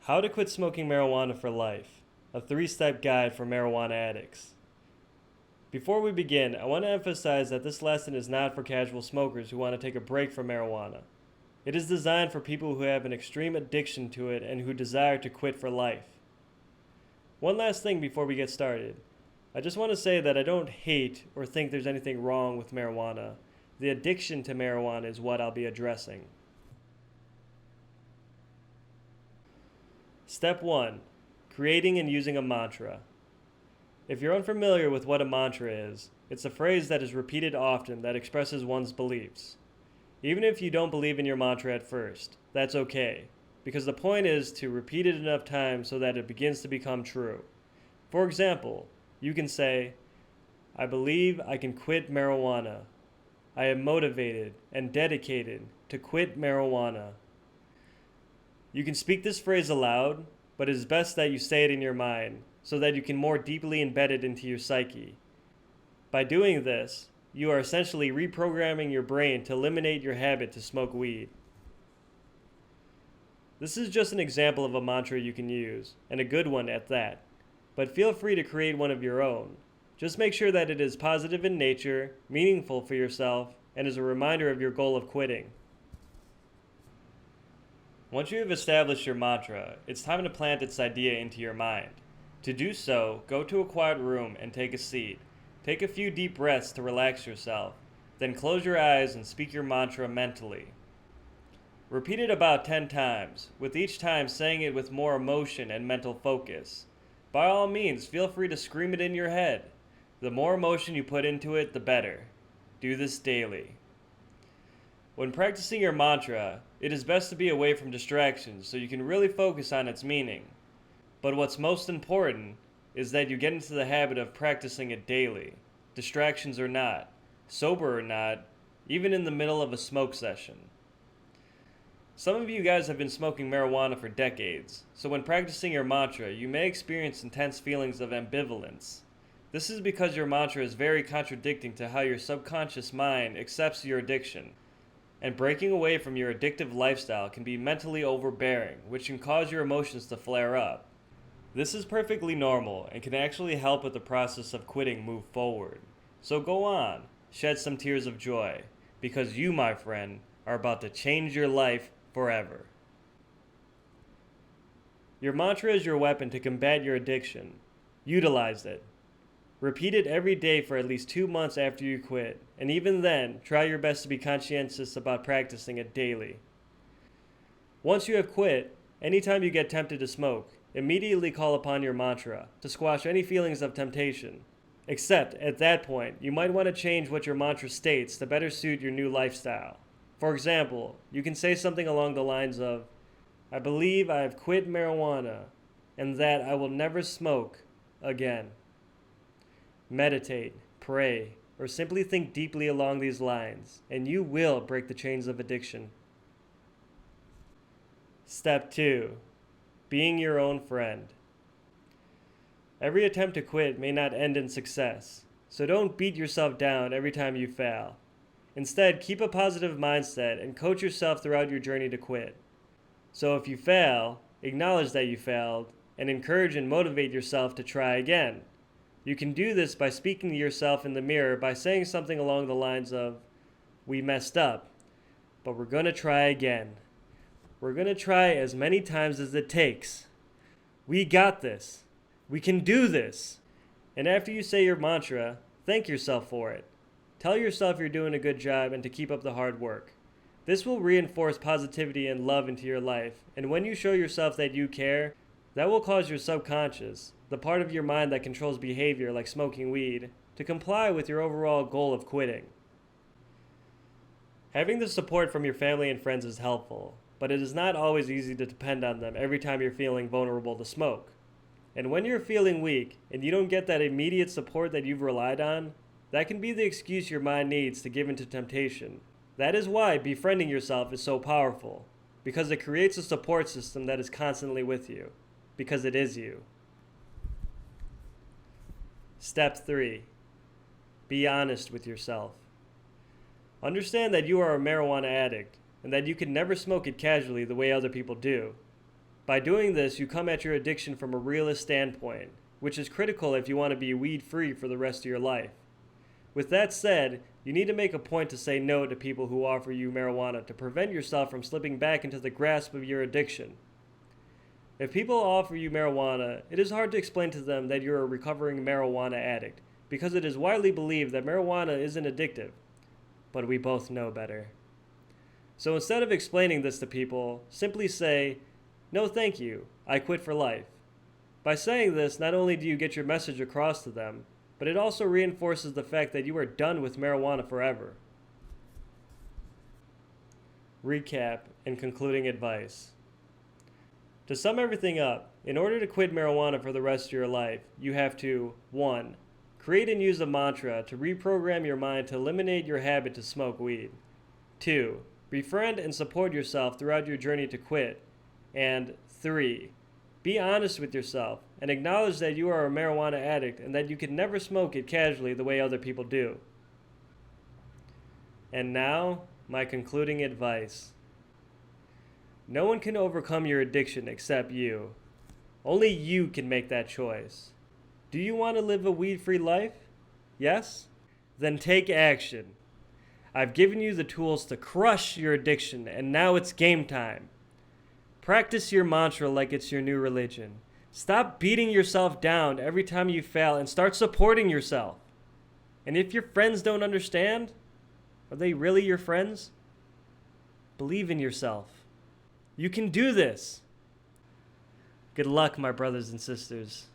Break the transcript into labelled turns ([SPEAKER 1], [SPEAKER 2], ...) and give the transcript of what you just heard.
[SPEAKER 1] How to Quit Smoking Marijuana for Life, a 3-step guide for marijuana addicts. Before we begin, I want to emphasize that this lesson is not for casual smokers who want to take a break from marijuana. It is designed for people who have an extreme addiction to it and who desire to quit for life. One last thing before we get started. I just want to say that I don't hate or think there's anything wrong with marijuana. The addiction to marijuana is what I'll be addressing. Step 1. Creating and using a mantra. If you're unfamiliar with what a mantra is, it's a phrase that is repeated often that expresses one's beliefs. Even if you don't believe in your mantra at first, that's okay, because the point is to repeat it enough times so that it begins to become true. For example, you can say, I believe I can quit marijuana. I am motivated and dedicated to quit marijuana. You can speak this phrase aloud, but it is best that you say it in your mind so that you can more deeply embed it into your psyche. By doing this, you are essentially reprogramming your brain to eliminate your habit to smoke weed. This is just an example of a mantra you can use, and a good one at that. But feel free to create one of your own. Just make sure that it is positive in nature, meaningful for yourself, and is a reminder of your goal of quitting. Once you have established your mantra, it's time to plant its idea into your mind. To do so, go to a quiet room and take a seat. Take a few deep breaths to relax yourself. Then close your eyes and speak your mantra mentally. Repeat it about 10 times, with each time saying it with more emotion and mental focus. By all means, feel free to scream it in your head. The more emotion you put into it, the better. Do this daily. When practicing your mantra, it is best to be away from distractions so you can really focus on its meaning. But what's most important is that you get into the habit of practicing it daily, distractions or not, sober or not, even in the middle of a smoke session. Some of you guys have been smoking marijuana for decades, so when practicing your mantra, you may experience intense feelings of ambivalence. This is because your mantra is very contradicting to how your subconscious mind accepts your addiction. And breaking away from your addictive lifestyle can be mentally overbearing, which can cause your emotions to flare up. This is perfectly normal and can actually help with the process of quitting move forward. So go on, shed some tears of joy, because you, my friend, are about to change your life forever. Your mantra is your weapon to combat your addiction. Utilize it. Repeat it every day for at least 2 months after you quit, and even then, try your best to be conscientious about practicing it daily. Once you have quit, anytime you get tempted to smoke, immediately call upon your mantra to squash any feelings of temptation. Except, at that point, you might want to change what your mantra states to better suit your new lifestyle. For example, you can say something along the lines of, I believe I have quit marijuana, and that I will never smoke again. Meditate, pray, or simply think deeply along these lines, and you will break the chains of addiction. Step 2. Being your own friend. Every attempt to quit may not end in success, so don't beat yourself down every time you fail. Instead, keep a positive mindset and coach yourself throughout your journey to quit. So if you fail, acknowledge that you failed, and encourage and motivate yourself to try again. You can do this by speaking to yourself in the mirror by saying something along the lines of, we messed up, but we're going to try again. We're going to try as many times as it takes. We got this. We can do this. And after you say your mantra, thank yourself for it. Tell yourself you're doing a good job and to keep up the hard work. This will reinforce positivity and love into your life, and when you show yourself that you care, that will cause your subconscious, the part of your mind that controls behavior like smoking weed, to comply with your overall goal of quitting. Having the support from your family and friends is helpful, but it is not always easy to depend on them every time you're feeling vulnerable to smoke. And when you're feeling weak and you don't get that immediate support that you've relied on, that can be the excuse your mind needs to give into temptation. That is why befriending yourself is so powerful, because it creates a support system that is constantly with you, because it is you. Step 3. Be honest with yourself. Understand that you are a marijuana addict and that you can never smoke it casually the way other people do. By doing this, you come at your addiction from a realist standpoint, which is critical if you want to be weed-free for the rest of your life. With that said, you need to make a point to say no to people who offer you marijuana to prevent yourself from slipping back into the grasp of your addiction. If people offer you marijuana, it is hard to explain to them that you're a recovering marijuana addict, because it is widely believed that marijuana isn't addictive. But we both know better. So instead of explaining this to people, simply say, "No thank you, I quit for life." By saying this, not only do you get your message across to them, but it also reinforces the fact that you are done with marijuana forever. Recap and concluding advice. To sum everything up, in order to quit marijuana for the rest of your life, you have to 1. Create and use a mantra to reprogram your mind to eliminate your habit to smoke weed. 2. Befriend and support yourself throughout your journey to quit. And 3. Be honest with yourself and acknowledge that you are a marijuana addict and that you can never smoke it casually the way other people do. And now, my concluding advice. No one can overcome your addiction except you. Only you can make that choice. Do you want to live a weed-free life? Yes? Then take action. I've given you the tools to crush your addiction, and now it's game time. Practice your mantra like it's your new religion. Stop beating yourself down every time you fail and start supporting yourself. And if your friends don't understand, are they really your friends? Believe in yourself. You can do this. Good luck, my brothers and sisters.